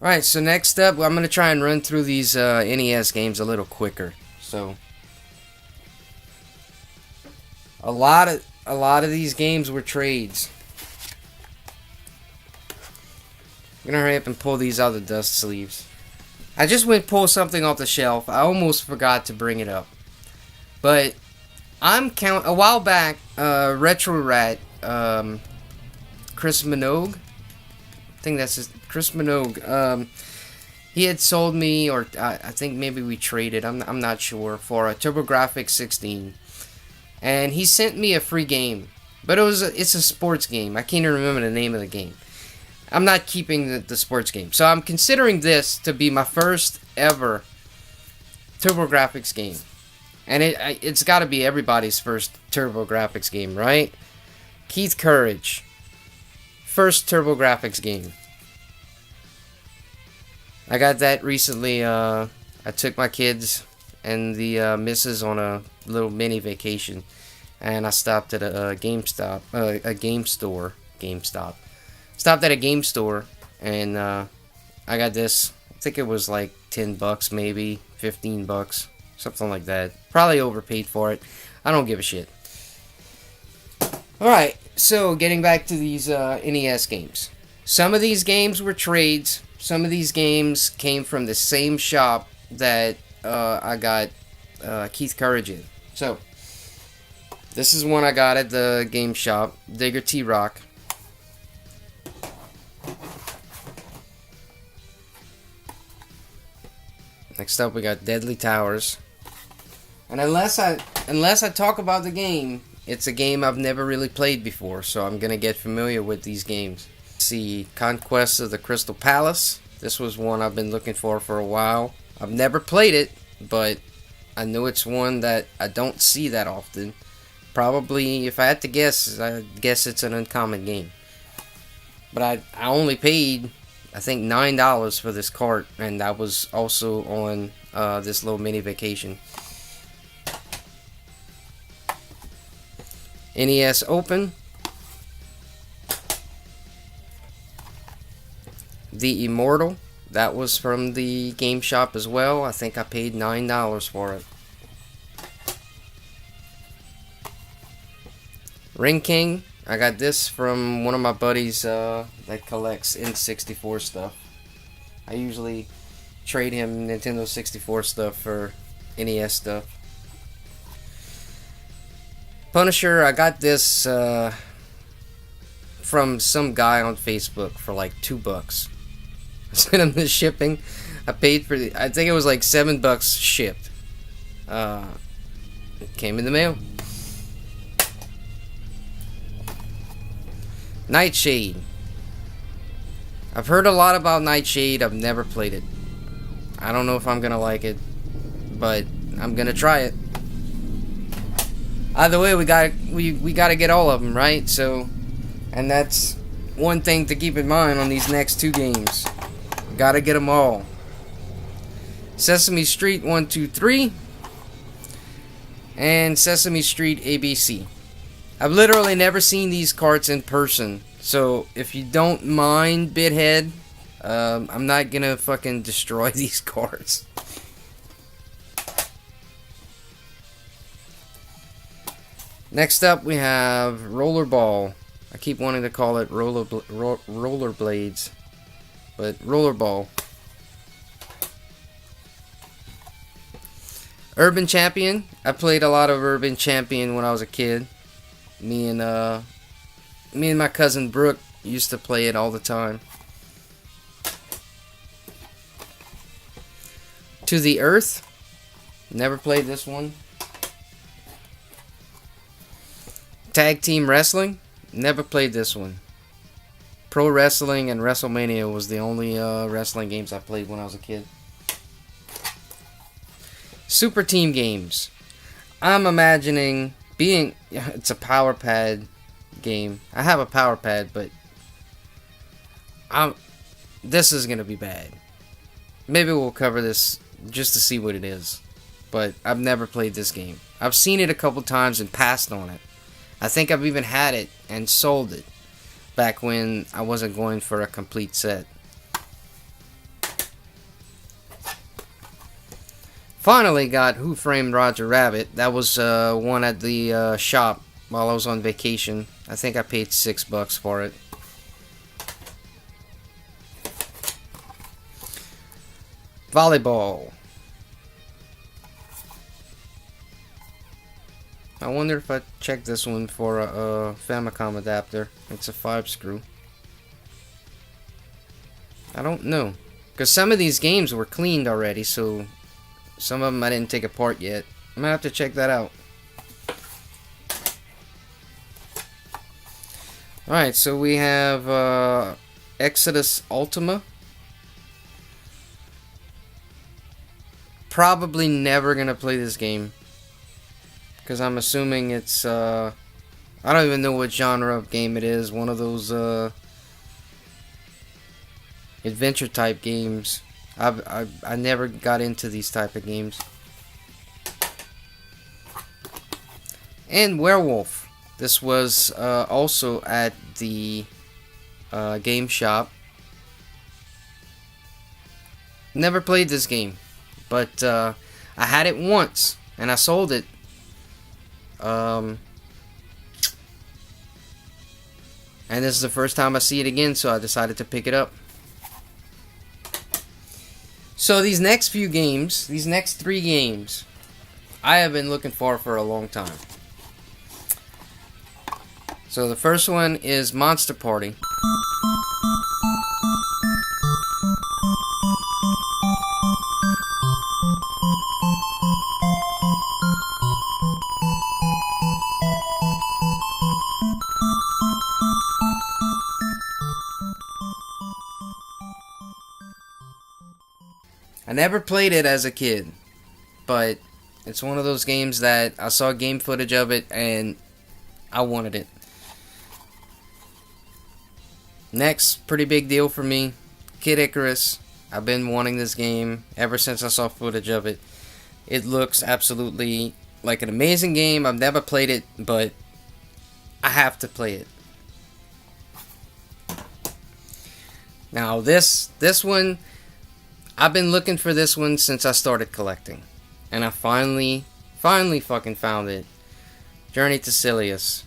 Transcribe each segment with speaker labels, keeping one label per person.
Speaker 1: Alright, so next up, I'm going to try and run through these NES games a little quicker. So, a lot of these games were trades. I'm going to hurry up and pull these out of the dust sleeves. I just went pull something off the shelf. I almost forgot to bring it up. But, a while back, Retro Rat, Chris Minogue, I think that's his, Chris Minogue, he had sold me, or I think maybe we traded, I'm not sure, for a TurboGrafx 16. And he sent me a free game. But it's a sports game. I can't even remember the name of the game. I'm not keeping the sports game. So I'm considering this to be my first ever TurboGrafx game. And it's got to be everybody's first TurboGrafx game, right? Keith Courage. First TurboGrafx game. I got that recently. I took my kids and the missus on a little mini vacation, and I stopped at a GameStop, a game store. Stopped at a game store, and I got this. I think it was like $10, maybe $15, something like that. Probably overpaid for it. I don't give a shit. All right, so getting back to these NES games. Some of these games were trades. Some of these games came from the same shop that I got Keith Courage in. So, this is one I got at the game shop, Digger T-Rock. Next up, we got Deadly Towers. And unless I talk about the game, it's a game I've never really played before, so I'm gonna get familiar with these games. See, Conquest of the Crystal Palace. This was one I've been looking for a while. I've never played it, but I know it's one that I don't see that often. Probably, if I had to guess, I guess it's an uncommon game. But I only paid, I think, $9 for this cart, and that was also on this little mini vacation. NES Open. The Immortal, that was from the game shop as well. I think I paid $9 for it. Ring King, I got this from one of my buddies that collects N64 stuff. I usually trade him Nintendo 64 stuff for NES stuff. Punisher, I got this from some guy on Facebook for like $2. I sent him the shipping. I paid for I think it was like $7 shipped. It came in the mail. Nightshade. I've heard a lot about Nightshade. I've never played it. I don't know if I'm gonna like it, but I'm gonna try it. Either way, we gotta get all of them, right? So, and that's one thing to keep in mind on these next two games. Gotta get them all. Sesame Street 1, 2, 3, and Sesame Street ABC. I've literally never seen these carts in person, so if you don't mind, Bithead, I'm not gonna fucking destroy these carts. Next up, we have Rollerball. I keep wanting to call it Rollerblades, but Rollerball. Urban Champion. I played a lot of Urban Champion when I was a kid. Me and my cousin Brooke used to play it all the time. To the Earth. Never played this one. Tag Team Wrestling. Never played this one. Pro Wrestling and WrestleMania was the only wrestling games I played when I was a kid. Super Team Games. I'm imagining it's a power pad game. I have a power pad, but this is gonna be bad. Maybe we'll cover this just to see what it is, but I've never played this game. I've seen it a couple times and passed on it. I think I've even had it and sold it back when I wasn't going for a complete set. Finally got Who Framed Roger Rabbit. That was one at the shop while I was on vacation. I think I paid $6 for it. Volleyball. I wonder if I check this one for a Famicom adapter. It's a 5-screw. I don't know. Because some of these games were cleaned already, so some of them I didn't take apart yet. I'm gonna have to check that out. Alright, so we have Exodus Ultima. Probably never gonna play this game. Because I'm assuming it's, I don't even know what genre of game it is. One of those, adventure type games. I never got into these type of games. And Werewolf. This was, also at the, game shop. Never played this game. But, I had it once. And I sold it. And this is the first time I see it again, so I decided to pick it up. So these next few games, these next 3 games, I have been looking for a long time. So the first one is Monster Party. I never played it as a kid, but it's one of those games that I saw game footage of it and I wanted it. Next, pretty big deal for me, Kid Icarus. I've been wanting this game ever since I saw footage of it. It looks absolutely like an amazing game. I've never played it, but I have to play it. Now this one, I've been looking for this one since I started collecting. And I finally fucking found it. Journey to Silius.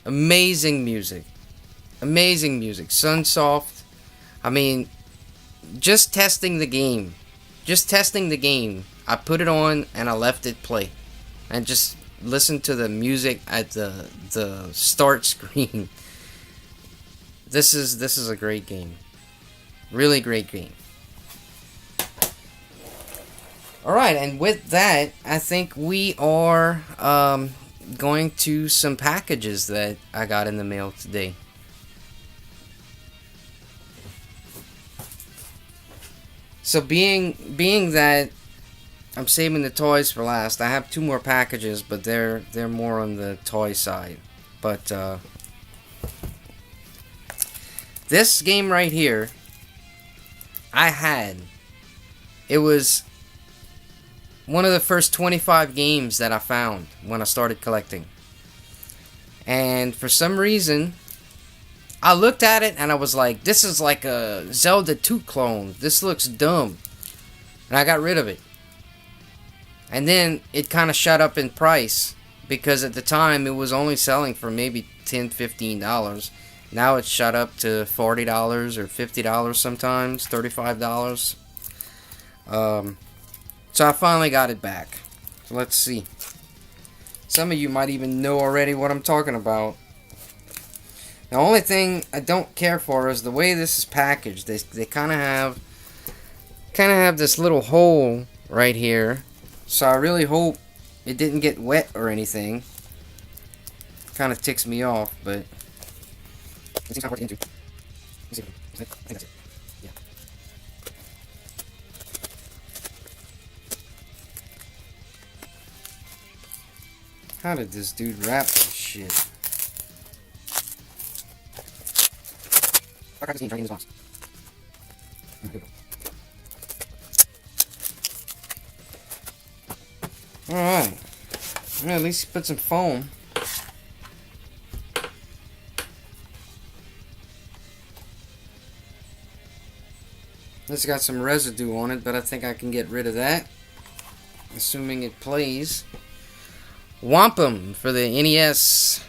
Speaker 1: Amazing music. Amazing music. Sunsoft. I mean, just testing the game. I put it on and I left it play. And just listened to the music at the start screen. This is a great game. Really great game. Alright, and with that, I think we are going to some packages that I got in the mail today. So being that I'm saving the toys for last, I have 2 more packages, but they're more on the toy side. But this game right here, it was one of the first 25 games that I found when I started collecting. And for some reason, I looked at it and I was like, this is like a Zelda 2 clone. This looks dumb. And I got rid of it. And then it kind of shot up in price. Because at the time, it was only selling for maybe $10, $15. Now it's shot up to $40 or $50 sometimes. $35. So I finally got it back. So let's see. Some of you might even know already what I'm talking about. The only thing I don't care for is the way this is packaged. They kind of have this little hole right here. So I really hope it didn't get wet or anything. Kind of ticks me off, but it's not hard to get into. Let's see. I think that's it. Yeah. How did this dude wrap this shit? I got this game in this box. Alright. Well, at least he put some foam. It's got some residue on it, but I think I can get rid of that. Assuming it plays. Wampum for the NES.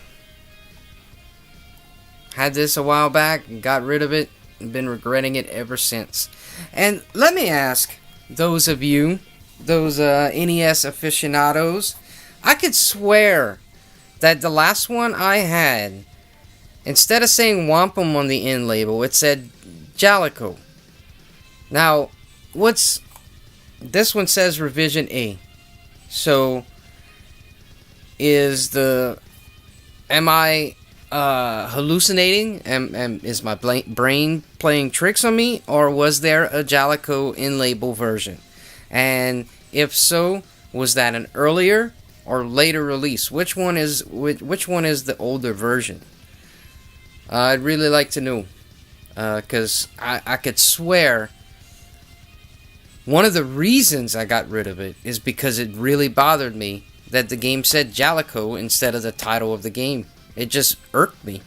Speaker 1: Had this a while back, got rid of it, and been regretting it ever since. And let me ask those of you, those NES aficionados, I could swear that the last one I had, instead of saying wampum on the end label, it said Jalico. Now, this one says revision A. So, am I hallucinating? Is my brain playing tricks on me? Or was there a Jalico in label version? And if so, was that an earlier or later release? Which one is the older version? I'd really like to know, because I could swear one of the reasons I got rid of it is because it really bothered me that the game said Jalico instead of the title of the game. It just irked me.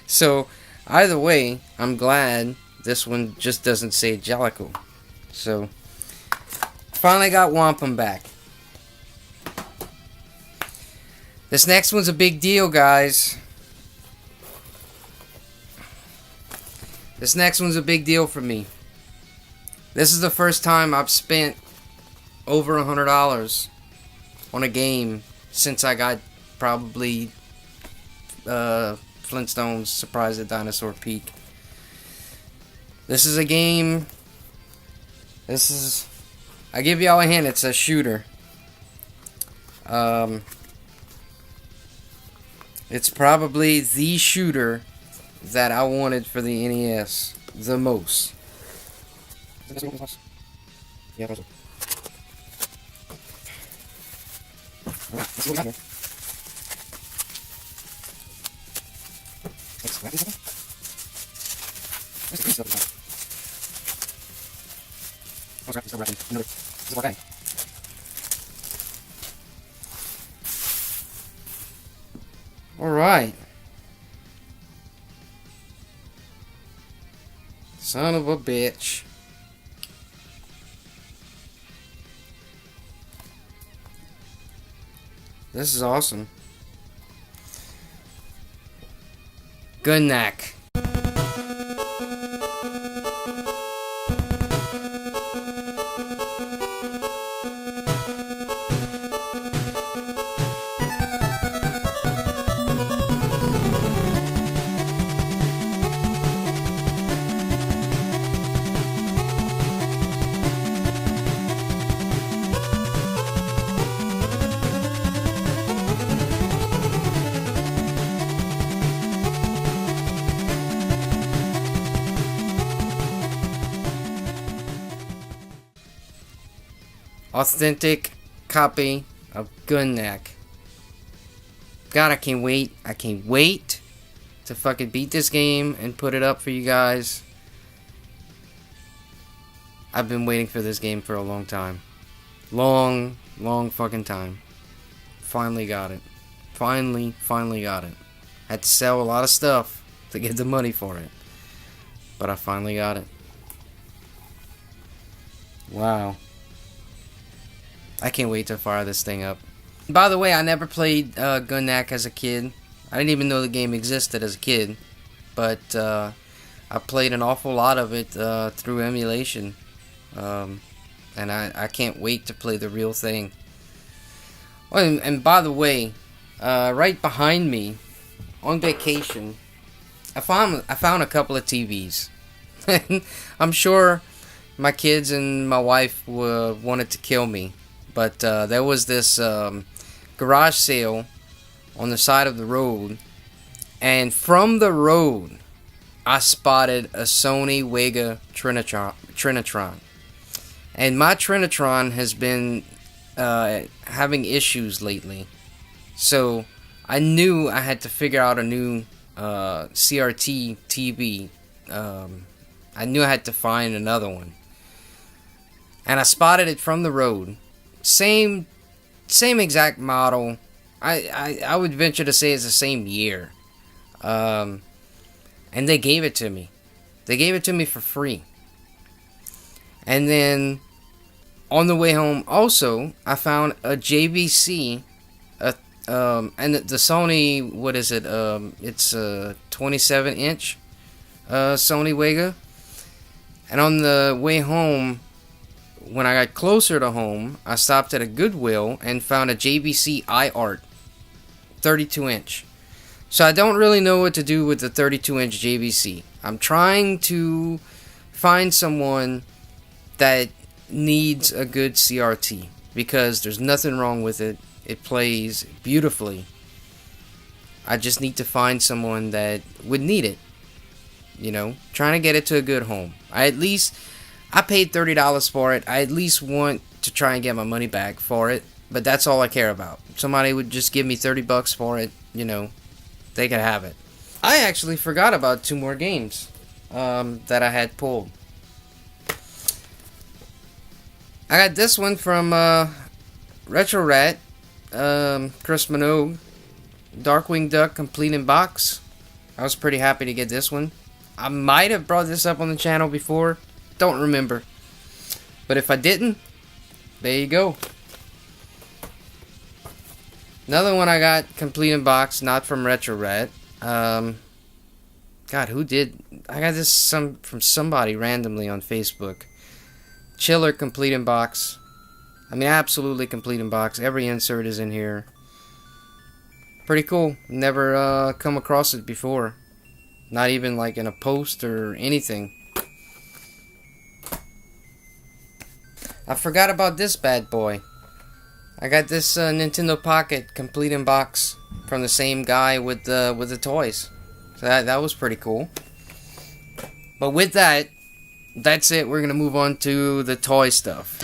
Speaker 1: So, either way, I'm glad this one just doesn't say Jalico. So, finally got Wampum back. This next one's a big deal, guys. This next one's a big deal for me. This is the first time I've spent over $100 on a game since I got probably Flintstones Surprise at Dinosaur Peak. This is a game. I give y'all a hint, it's a shooter. It's probably the shooter that I wanted for the NES the most. Yeah, that's it. Alright, let's see what we got here. Let's wrap this up. Where's the piece of it? Let's wrap this up, wrapping another ziploc bag. Alright. Son of a bitch. This is awesome. Gunnak. Authentic copy of Gunnak. God, I can't wait. I can't wait to fucking beat this game and put it up for you guys. I've been waiting for this game for a long time. Long fucking time. Finally got it. Finally got it. Had to sell a lot of stuff to get the money for it. But I finally got it. Wow. I can't wait to fire this thing up. By the way, I never played Gunnak as a kid. I didn't even know the game existed as a kid. But I played an awful lot of it through emulation. And I can't wait to play the real thing. Oh, and by the way, right behind me, on vacation, I found a couple of TVs. I'm sure my kids and my wife wanted to kill me. But there was this garage sale on the side of the road, and from the road, I spotted a Sony Wega Trinitron. And my Trinitron has been having issues lately. So I knew I had to figure out a new CRT TV. I knew I had to find another one, and I spotted it from the road. Same exact model. I would venture to say it's the same year. And they gave it to me. They gave it to me for free. And then on the way home, also, I found a JVC, and the Sony, what is it? It's a 27-inch Sony Wega. And on the way home, when I got closer to home, I stopped at a Goodwill and found a JVC iArt 32-inch. So I don't really know what to do with the 32-inch JVC. I'm trying to find someone that needs a good CRT, because there's nothing wrong with it. It plays beautifully. I just need to find someone that would need it. You know, trying to get it to a good home. I paid $30 for it. I at least want to try and get my money back for it. But that's all I care about. If somebody would just give me $30 for it, you know, they could have it. I actually forgot about 2 more games that I had pulled. I got this one from Retro Rat, Chris Minogue, Darkwing Duck Complete in Box. I was pretty happy to get this one. I might have brought this up on the channel before. Don't remember. But if I didn't, there you go. Another one I got complete in box, not from Retro Rat. God, who did? I got this from somebody randomly on Facebook. Chiller complete in box. I mean, absolutely complete in box. Every insert is in here. Pretty cool. Never come across it before. Not even like in a post or anything. I forgot about this bad boy. I got this Nintendo Pocket complete in box from the same guy with the toys. So that was pretty cool. But with that, that's it. We're gonna move on to the toy stuff.